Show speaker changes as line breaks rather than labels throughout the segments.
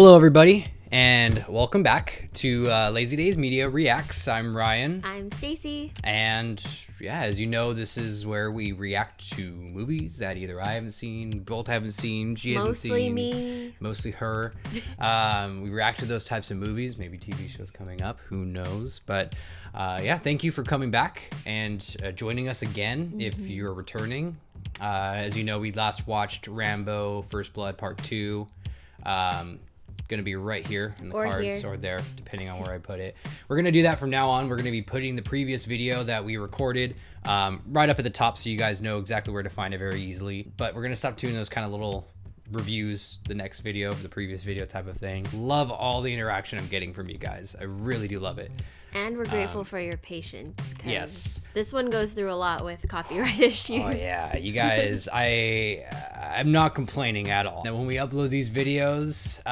Hello, everybody, and welcome back to Lazy Daze Media Reacts. I'm Ryan.
I'm Stacy.
And yeah, as you know, this is where we react to movies that either I haven't seen, both haven't seen, she hasn't seen.
Mostly me.
Mostly her. We react to those types of movies, maybe TV shows coming up, who knows. But yeah, thank you for coming back and joining us again if you're returning. As you know, we last watched Rambo First Blood Part 2. Gonna be right here in the cards or there, depending on where I put it. We're gonna do that from now on. We're gonna be putting the previous video that we recorded right up at the top so you guys know exactly where to find it very easily. But we're gonna stop doing those kind of little reviews, the next video, the previous video type of thing. Love all the interaction I'm getting from you guys. I really do love it.
And we're grateful for your patience.
Yes.
This one goes through a lot with copyright issues.
Oh yeah, you guys, I'm not complaining at all. And when we upload these videos,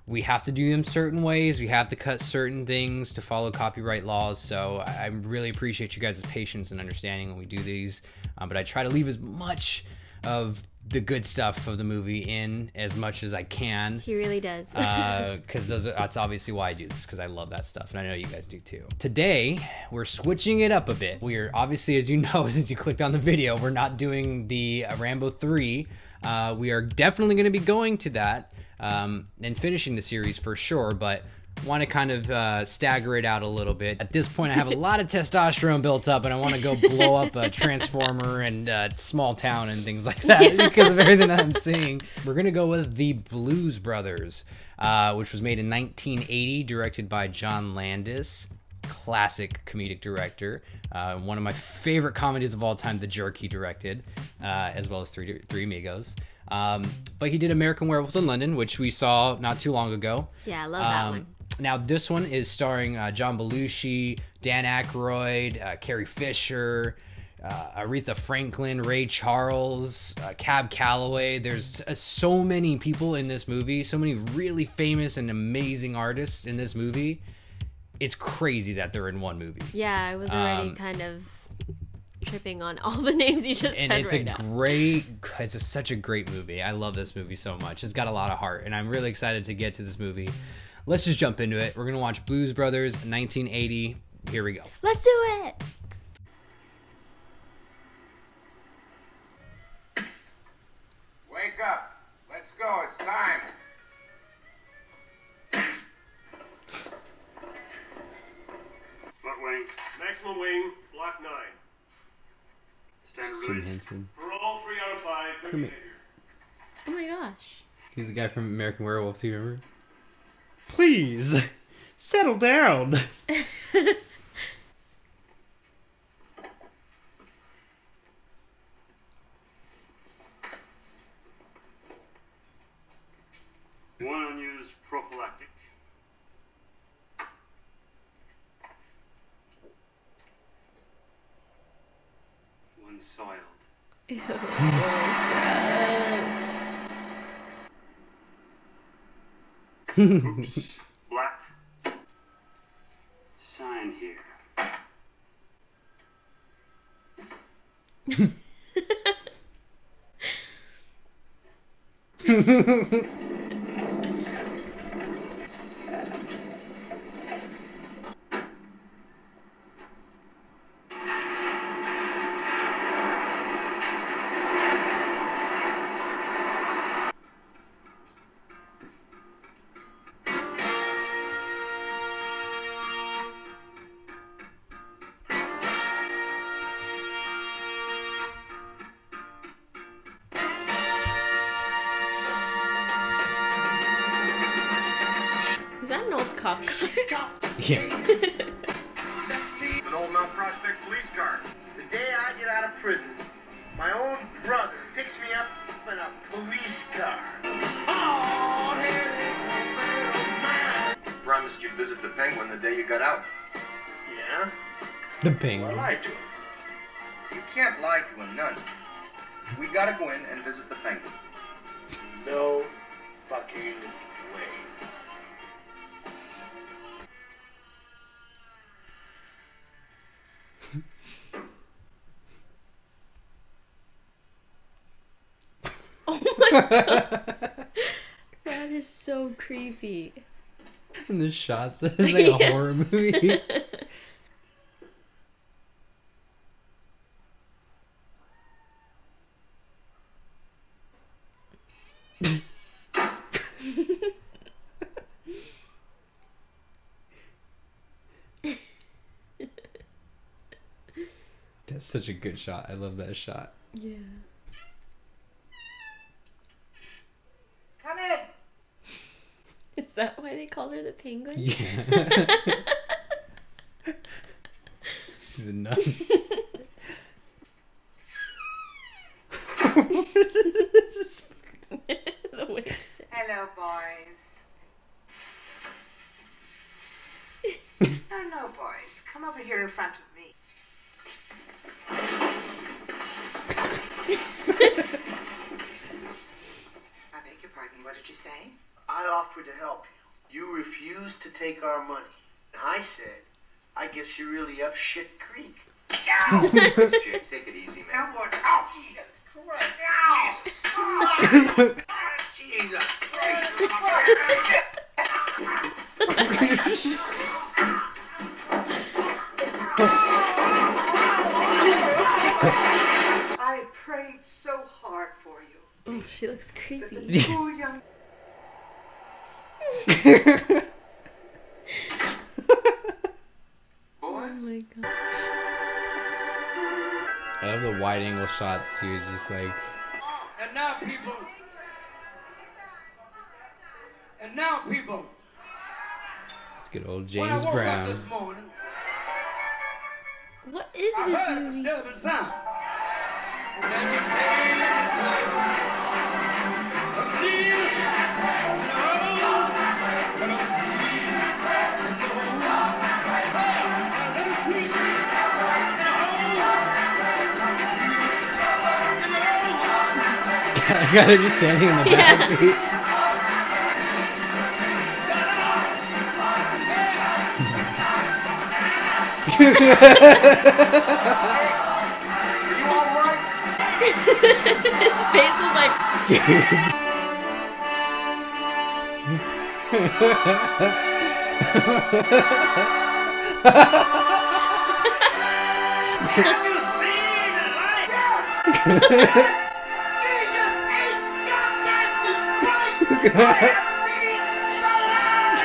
we have to do them certain ways. We have to cut certain things to follow copyright laws. So I really appreciate you guys' patience and understanding when we do these. But I try to leave as much of the good stuff of the movie in as much as I can.
He really does.
Because that's obviously why I do this, because I love that stuff, and I know you guys do too. Today, we're switching it up a bit. We're obviously, as you know, since you clicked on the video, we're not doing the Rambo 3. We are definitely going to be going to that and finishing the series for sure, but want to kind of stagger it out a little bit. At this point, I have a lot of testosterone built up, and I want to go blow up a transformer and small town and things like that because of everything that I'm seeing. We're gonna go with The Blues Brothers, which was made in 1980, directed by John Landis, classic comedic director. One of my favorite comedies of all time, The Jerk, he directed, as well as Three Amigos. But he did American Werewolf in London, which we saw not too long ago.
Yeah, I love that one.
Now, this one is starring John Belushi, Dan Aykroyd, Carrie Fisher, Aretha Franklin, Ray Charles, Cab Calloway. There's so many people in this movie, so many really famous and amazing artists in this movie. It's crazy that they're in one movie.
Yeah, I was already kind of tripping on all the names you just said right now.
It's such a great movie. I love this movie so much. It's got a lot of heart, and I'm really excited to get to this movie. Let's just jump into it. We're gonna watch Blues Brothers 1980. Here we go.
Let's do it.
Wake up. Let's go. It's time.
Front wing. Maximum wing. Block 9. Standard release. For all 3 out of 5. Good behavior.
Oh my gosh.
He's the guy from American Werewolf, do you remember?
Please, settle down.
One unused prophylactic. One soiled.
Ew.
Oops. Black. Sign here.
Is that an old cop car?
Yeah.
It's an old Mount Prospect police car. The day I get out of prison, my own brother picks me up in a police car. Oh,
Promised you'd visit the Penguin the day you got out.
yeah?
The
Well, I
Penguin.
lied to him. You can't lie to a nun. We gotta go in and visit the Penguin.
No fucking way.
Oh my god. That is so creepy.
And the shots is like a horror movie. That's such a good shot. I love that shot.
Yeah.
Come in.
Is that why they called her the penguin?
Yeah. She's a nun.
The waist.
Hello, boys. No, boys. Come over here in front of me. I beg your pardon. What did you say? I offered to help you. You refused to take our money. And I said, I guess you're really up shit creek. Ow!
Jake, take it easy, man.
Now what? Oh, Jesus Christ. Ow! Jesus. I prayed so hard for you.
Oh, she looks creepy.
The poor young...
Oh my god.
I love the wide angle shots too, just like.
And now, people. And now, people.
It's good old
When I
James
woke up
Brown.
this morning,
What is
I
this
heard a
movie?
disturbing sound.
I gotta just standing in the back seat.
You all right?
His face is like.
Have you seen the light? Jesus H.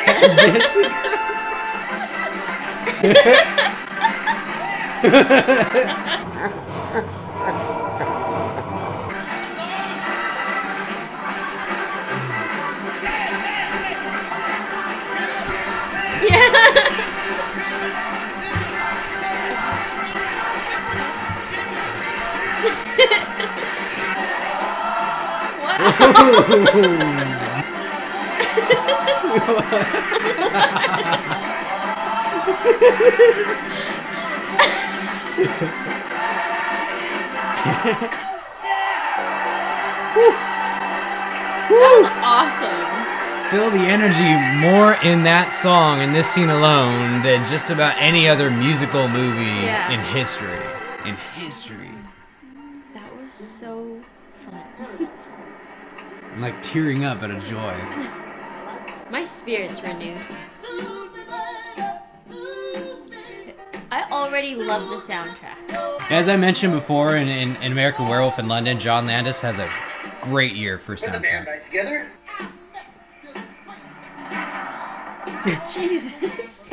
goddamn Christ!
That was awesome.
Feel the energy more in that song, in this scene alone, than just about any other musical movie in history. In history.
That was so fun.
I'm like tearing up out of joy.
My spirit's renewed. I already love the soundtrack.
As I mentioned before, in American Werewolf in London, John Landis has a great year for
Put the band
soundtrack.
back together.
Jesus.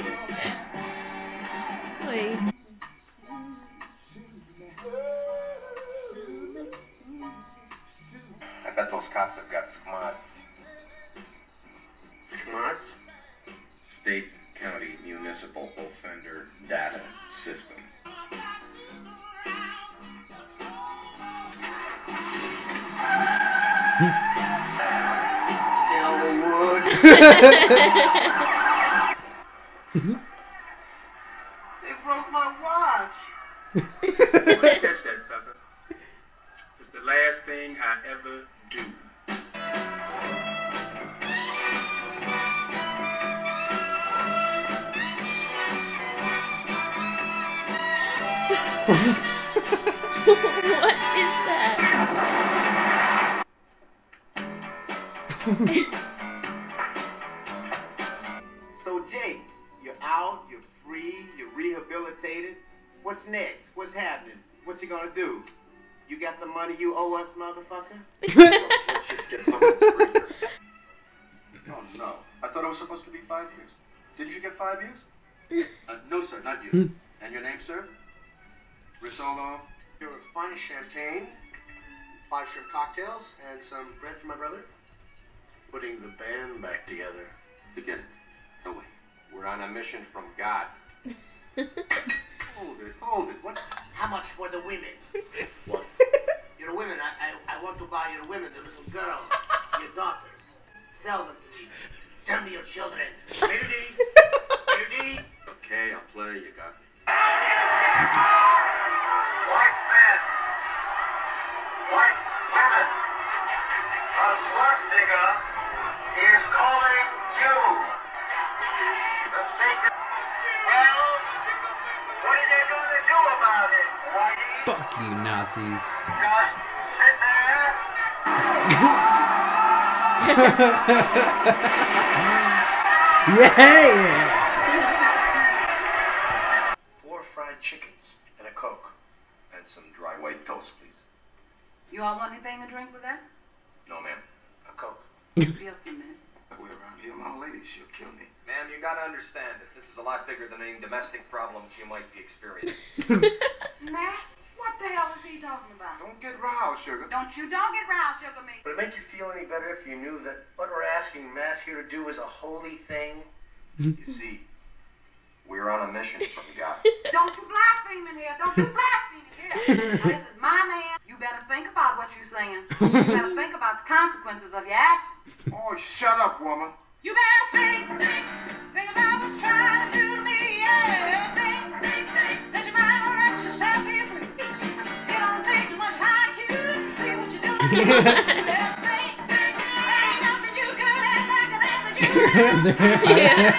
Wait.
I bet those cops have got squads.
Smarts?
State, county, municipal offender data system.
Elwood. They broke my watch.
Catch that sucker. It's the last thing I ever do.
What is that?
rehabilitated. What's next? What's happening? What you gonna do? You got the money you owe us, motherfucker?
Let's just get something straight here. Oh, no. I thought it was supposed to be 5 years. Didn't you get 5 years? No, sir, not you. And your name, sir? Risolo?
Here with finest champagne, 5 shrimp cocktails, and some bread for my brother. Putting the band back together.
Forget it. No way. We're on a mission from God. Hold it. What?
How much for the women?
What?
Your women, I want to buy your women, the little girls, your daughters. Sell them to me. Sell me your children. Ready?
Okay, I'll play. You got me.
White men. White women. A swastika is calling you. The sacred. Well, what are they going to do about it, Whitey?
Fuck you, Nazis.
Just sit there.
Yeah!
4 fried chickens and a Coke.
And some dry white toast, please.
You all want anything to drink with that?
No, ma'am.
A Coke.
Be up in a minute.
We're around here, my lady, she'll kill me.
Ma'am, you gotta understand that this is a lot bigger than any domestic problems you might be experiencing.
Matt, what the hell is he talking about?
Don't get riled, sugar.
Don't get round, sugar me.
Would it make you feel any better if you knew that what we're asking Matt here to do is a holy thing?
You see, we're on a mission from God.
Don't you blaspheme in here. Don't you blaspheme in here. Now, this is my man. You better think about what you're saying. You better think about the consequences of your actions.
Oh, shut up, woman.
You better think about what's trying to do to me. Yeah, think. Let your mind let yourself be free. It don't take too much IQ to see what you're doing. You better think. Ain't nothing you could act like an answer you have.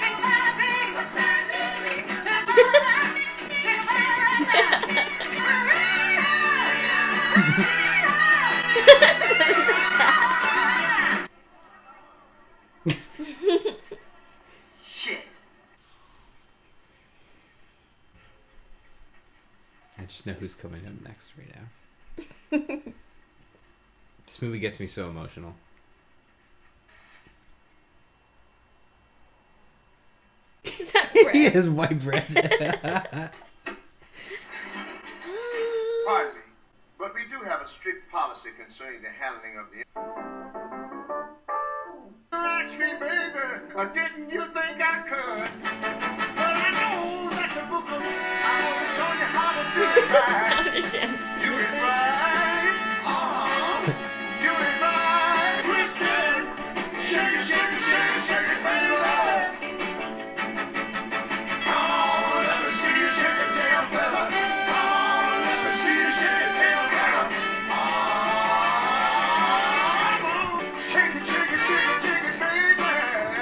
Think about it, think. What's that? Think about it right now.
Shit.
I just know who's coming up next right now. This movie gets me so emotional.
Is that bread?
He is white bread.
Pardon me, but we do have a strict policy concerning the handling of the... Watch me, baby, didn't you think I could? But I know that the book of... I want to show you how to do it right. Do it right. Do it right. Twist it. Shake it, shake it, shake it, shake it, baby. Oh, let me see you shake your tail feather. Oh, let me see you shake your tail feather. Shake it, shake it, shake it, shake it, baby.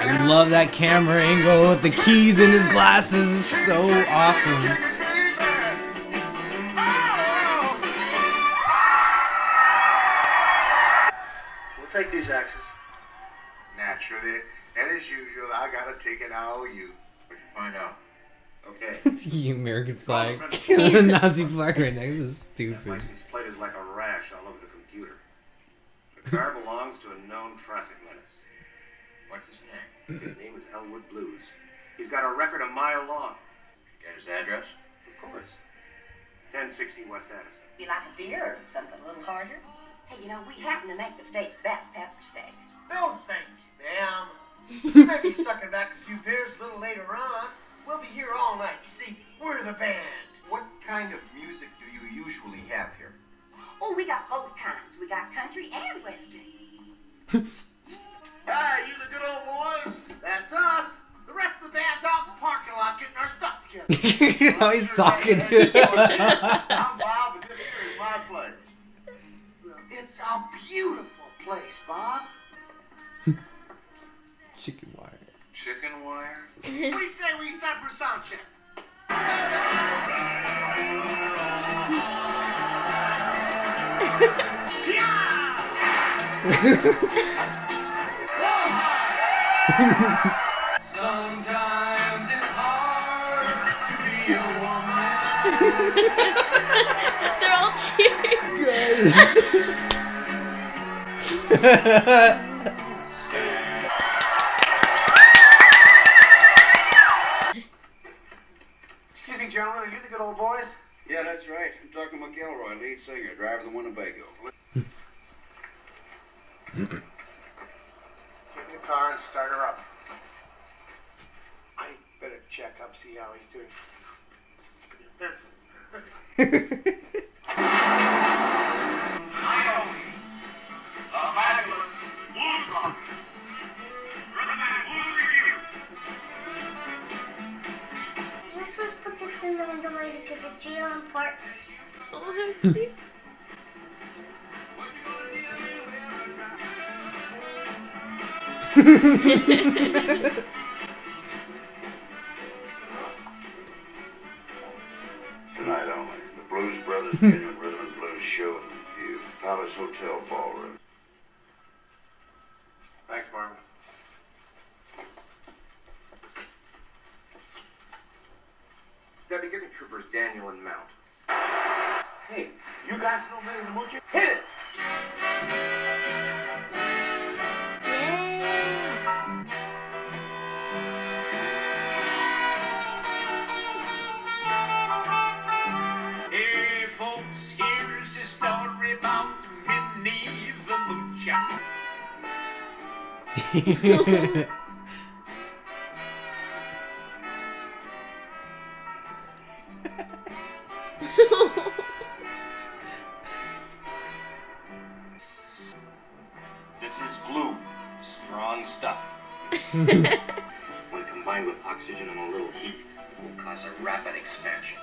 I love that camera angle with the keys in his glasses. It's so awesome.
We'll take these axes. Naturally, and as usual, I gotta take it all you.
What'd you find out? Okay.
The American flag. The Nazi flag right next is
That
stupid.
license plate is like a rash all over the computer. The car belongs to a known traffic menace. What's his name? His name is Elwood Blues. He's got a record a mile long. Get his address? Of course. 1060 West Addison.
You like a beer or something a little harder? Hey, you know, we happen to make the state's best pepper steak.
No, thank you, ma'am. You may be sucking back a few beers a little later on. We'll be here all night. You see, we're the band.
What kind of music do you usually have here?
Oh, we got both kinds. We got country and western.
Hi, you the good old boys? That's us. The rest of the band's out in the parking lot getting our stuff together.
You know he's talking to
I'm Bob, and this here is my place. It's a beautiful place, Bob.
chicken wire.
Chicken wire?
What do you say we set for sound check? Sometimes it's hard
They're all cheering.
Excuse me, gentlemen, are you the good old boys? Yeah, that's right. I'm talking to McElroy, lead singer, driver of the Winnebago. Get in the car and start her up. I better check up, see how he's doing.
You just put this in the window later because it's real important.
Oh, how cute.
Tonight only, the Blues Brothers Genuine Rhythm and Blues Show and Review, Palace Hotel Ballroom. Thanks, Marvin. Debbie, give your troopers Daniel and Mount. Hey, you guys know Minnie the Moocher? Hit it!
Hey, folks, here's a story about Minnie the Moocher.
This is glue. Strong stuff. When combined with oxygen and a little heat, it will cause a rapid expansion.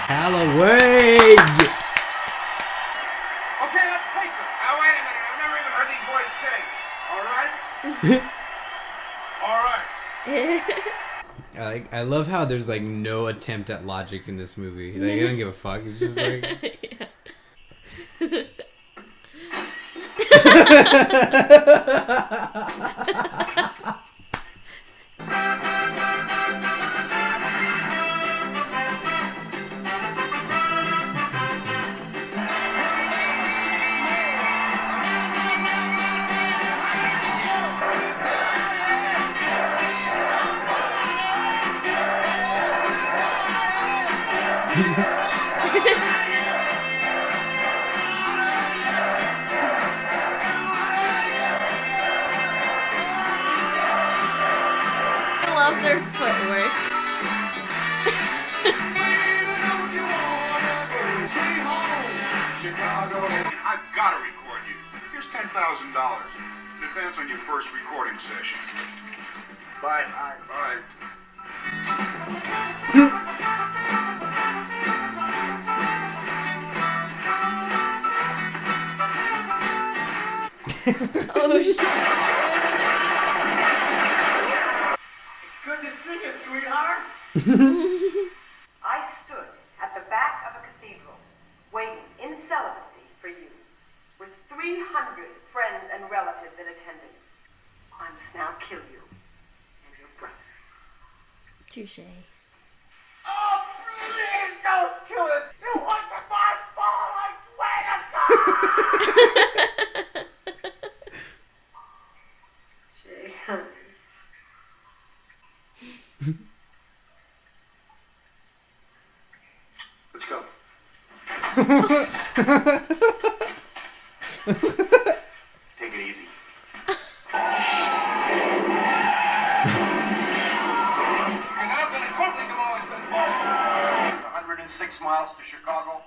Callaway!
Okay, let's take it. Now, wait a minute. I've never even heard these boys sing. All right? All right.
I love how there's like no attempt at logic in this movie. Like, he doesn't give a fuck. It's just like.
I love their footwork.
I've got to record you. Here's $10,000 in advance on your first recording session.
Bye.
Bye.
Oh, shit.
Good to see you, sweetheart. I stood at the back of a cathedral, waiting in celibacy for you, with 300 friends and relatives in attendance. I must now kill you and your brother.
Touche.
Oh, please don't kill it! It wasn't my fault, I swear to God! Jay, honey.
Let's go. Take it easy.
And I'm going to totally demolish this ball.
106 miles to Chicago.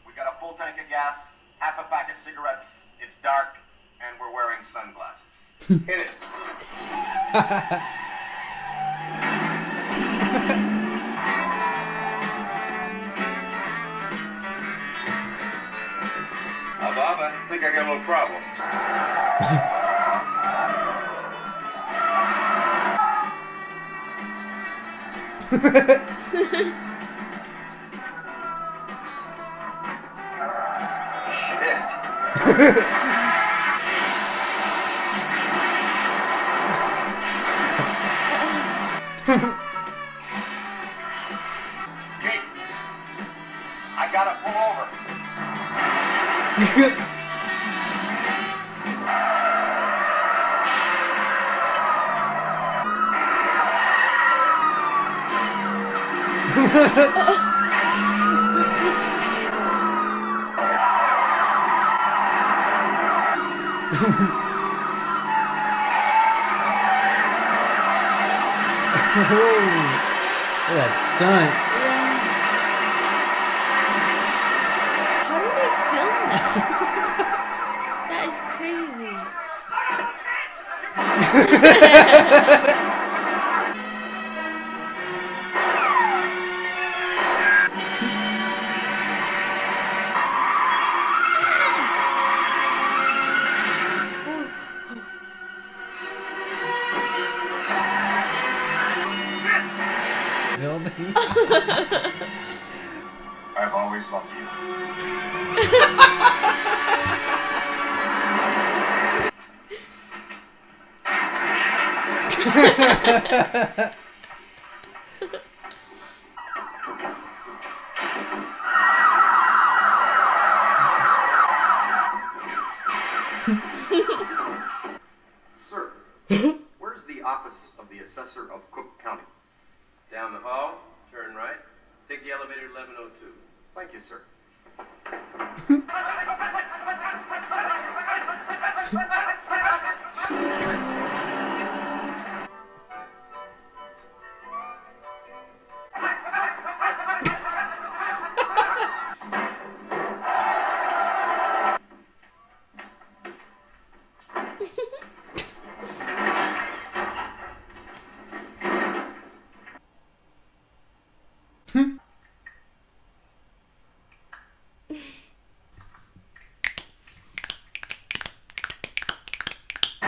We got a full tank of gas, half a pack of cigarettes. It's dark, and we're wearing sunglasses. Hit it. Bob, I think I got a little problem. I gotta pull over.
Oh, that stunt.
How do they film that? That is crazy.
Building.
I've always loved you. Sir, where's the office of the assessor of Cook County?
Down the hall, turn right. Take the elevator to 1102.
Thank you, sir.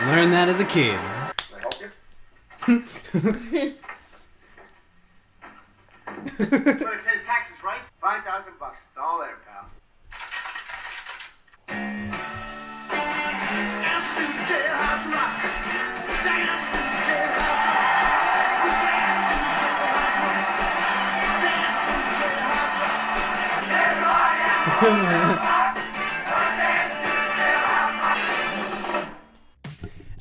Learned that as a kid.
Can I help you?
You're gonna pay the taxes, right? $5,000 bucks. It's all there, pal. Dance to the jailhouse rock. Dance to the jailhouse rock. Dance to the jailhouse rock.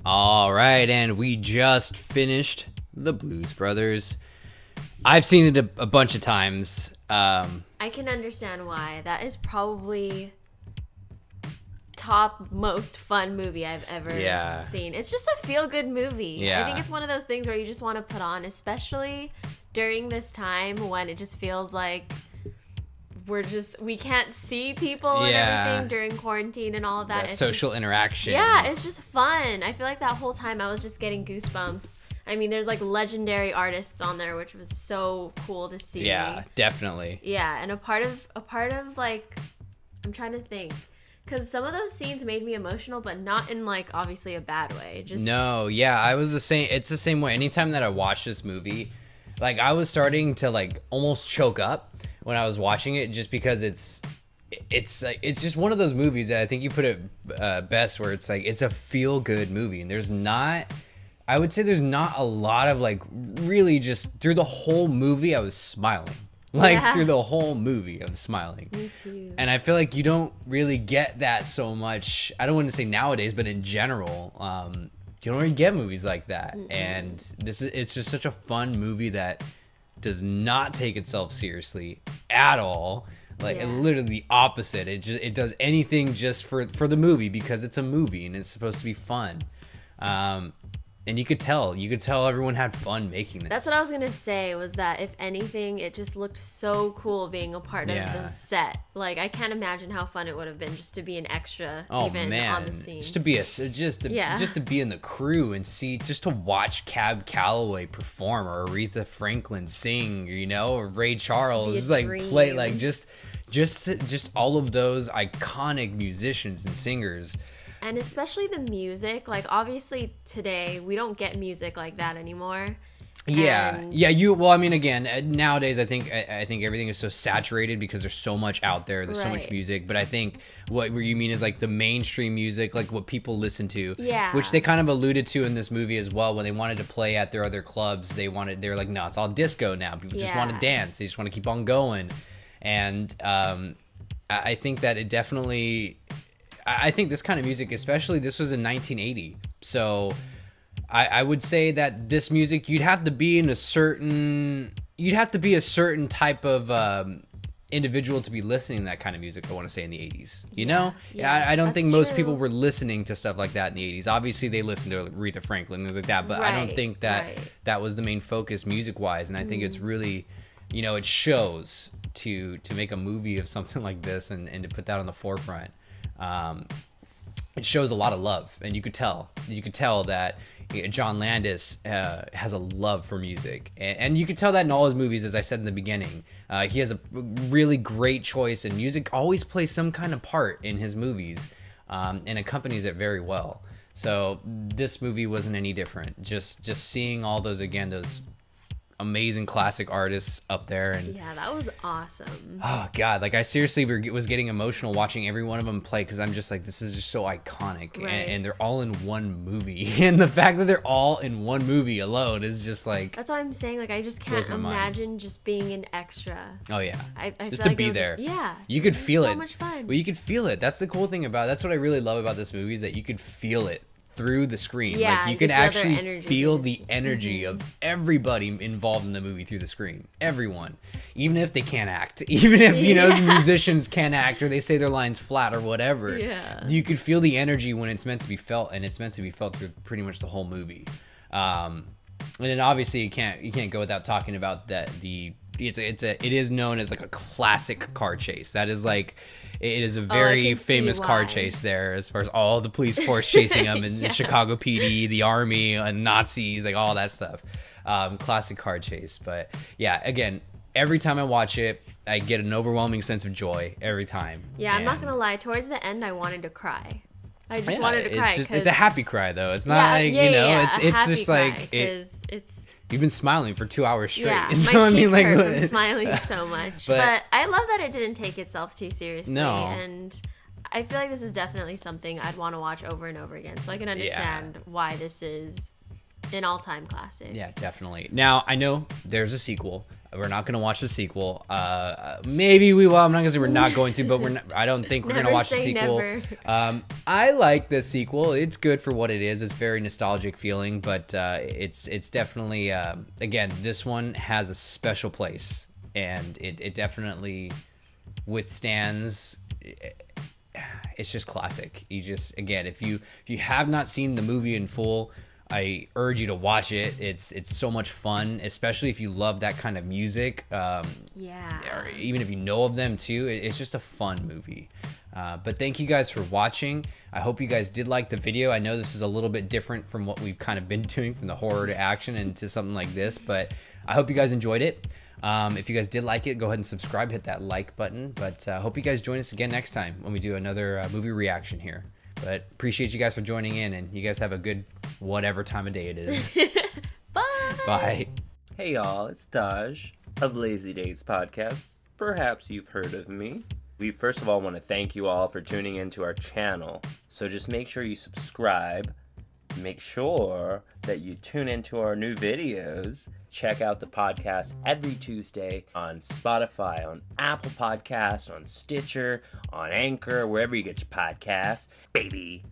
All right, and we just finished The Blues Brothers. I've seen it a bunch of times.
I can understand why. That is probably top most fun movie I've ever seen. It's just a feel-good movie.
Yeah.
I think it's one of those things where you just want to put on, especially during this time when it just feels like we can't see people and everything during quarantine and all of that.
It's social interaction.
Yeah, it's just fun. I feel like that whole time I was just getting goosebumps. I mean, there's like legendary artists on there, which was so cool to see.
Yeah, definitely.
Yeah, and a part of like, I'm trying to think, because some of those scenes made me emotional, but not in like obviously a bad way. Just
no, yeah, I was the same. It's the same way. Anytime that I watch this movie, like I was starting to like almost choke up when I was watching it, just because it's just one of those movies that I think you put it best, where it's like it's a feel good movie, and I would say there's not a lot of like really just through the whole movie I was smiling. Like through the whole movie I was smiling.
Me too.
And I feel like you don't really get that so much. I don't want to say nowadays, but in general, you don't really get movies like that. And it's just such a fun movie that does not take itself seriously at all. Like literally the opposite. It does anything just for the movie, because it's a movie and it's supposed to be fun. And you could tell everyone had fun making this.
That's what I was gonna say, was that if anything, it just looked so cool being a part of the set. Like I can't imagine how fun it would have been just to be an extra on the scene.
Just to be just to be in the crew and just to watch Cab Calloway perform, or Aretha Franklin sing, or Ray Charles just like play, like just all of those iconic musicians and singers.
And especially the music, like obviously today we don't get music like that anymore. And
Well, I mean, again, nowadays I think everything is so saturated because there's so much out there. There's so much
Right.
music. But I think what you mean is like the mainstream music, like what people listen to.
Yeah.
Which they kind of alluded to in this movie as well. When they wanted to play at their other clubs, they were like, no, it's all disco now. People just want to
Yeah.
dance. They just want to keep on going. And I think that it definitely. I think this kind of music, especially this was in 1980, so. I would say that this music, you'd have to be a certain type of individual to be listening to that kind of music. I want to say in the 80s, you know?
Yeah,
I don't
that's
think most
true.
people were listening to stuff like that in the 80s. Obviously, they listened to Aretha Franklin and things like that, but I don't
Right,
think that
right.
that was the main focus music wise. And I think it's really, it shows to make a movie of something like this and to put that on the forefront. It shows a lot of love, and you could tell that John Landis has a love for music, and you could tell that in all his movies. As I said in the beginning, he has a really great choice, and music always plays some kind of part in his movies, and accompanies it very well. So this movie wasn't any different. Just seeing all those amazing classic artists up there, and
Yeah, that was awesome.
oh god, like I seriously was getting emotional watching every one of them play, because I'm just like, this is just so iconic.
Right.
And they're all in one movie, and the fact that they're all in one movie alone is just like,
That's why I'm saying, like, I just
Blows
can't
my mind.
imagine just being an extra.
oh yeah,
I
just
feel
to
like
be
it would-
there.
Yeah.
You could
it was
feel
so
it.
much fun.
Well, you could feel it. That's the cool thing about it. That's what I really love about this movie, is that you could feel it through the screen.
Yeah,
like you
you
could
could feel their
actually
energy.
feel the energy of everybody involved in the movie through the screen. Everyone, even if they can't act, even if the musicians can't act, or they say their lines flat or whatever.
Yeah.
You could feel the energy when it's meant to be felt, and it's meant to be felt through pretty much the whole movie. And then obviously you can't go without talking about that it is known as like a classic car chase. That is like, it is a very
can see
famous car
why.
chase there, as far as all the police force chasing them, and the Chicago PD, the army, and Nazis, like all that stuff. Classic car chase. But yeah, again, every time I watch it, I get an overwhelming sense of joy every time.
Yeah, I'm not
And-
gonna lie. Towards the end, I wanted to cry. I just
Yeah,
wanted to cry.
it's a happy cry though. It's not like,
a
it's
happy
just
cry,
like it,
'cause it's
you've been smiling for 2 hours straight.
yeah.
So,
My
I mean,
cheeks
like,
hurt from smiling so much.
But-
But I love that it didn't take itself too seriously.
No.
And I feel like this is definitely something I'd want to watch over and over again. So I can understand why this is an all-time classic.
Yeah, definitely. Now, I know there's a sequel. We're not going to watch the sequel. Maybe we will. I'm not going to say we're not going to, but I don't think we're going to
Never
watch the
say
sequel.
never.
I like the sequel. It's good for what it is. It's very nostalgic feeling, but it's definitely, again, this one has a special place, and it definitely withstands. It's just classic. Again, if you have not seen the movie in full, I urge you to watch it. It's so much fun, especially if you love that kind of music.
Yeah.
Or even if you know of them too. It's just a fun movie. But thank you guys for watching. I hope you guys did like the video. I know this is a little bit different from what we've kind of been doing, from the horror to action and to something like this, but I hope you guys enjoyed it. If you guys did like it, go ahead and subscribe, hit that like button. But I hope you guys join us again next time when we do another movie reaction here. But appreciate you guys for joining in, and you guys have a good whatever time of day it is.
Bye.
Bye.
Hey y'all, it's Taj of Lazy Daze Podcast. Perhaps you've heard of me. We first of all want to thank you all for tuning into our channel. So just make sure you subscribe. Make sure that you tune into our new videos. Check out the podcast every Tuesday on Spotify, on Apple Podcasts, on Stitcher, on Anchor, wherever you get your podcasts. Baby.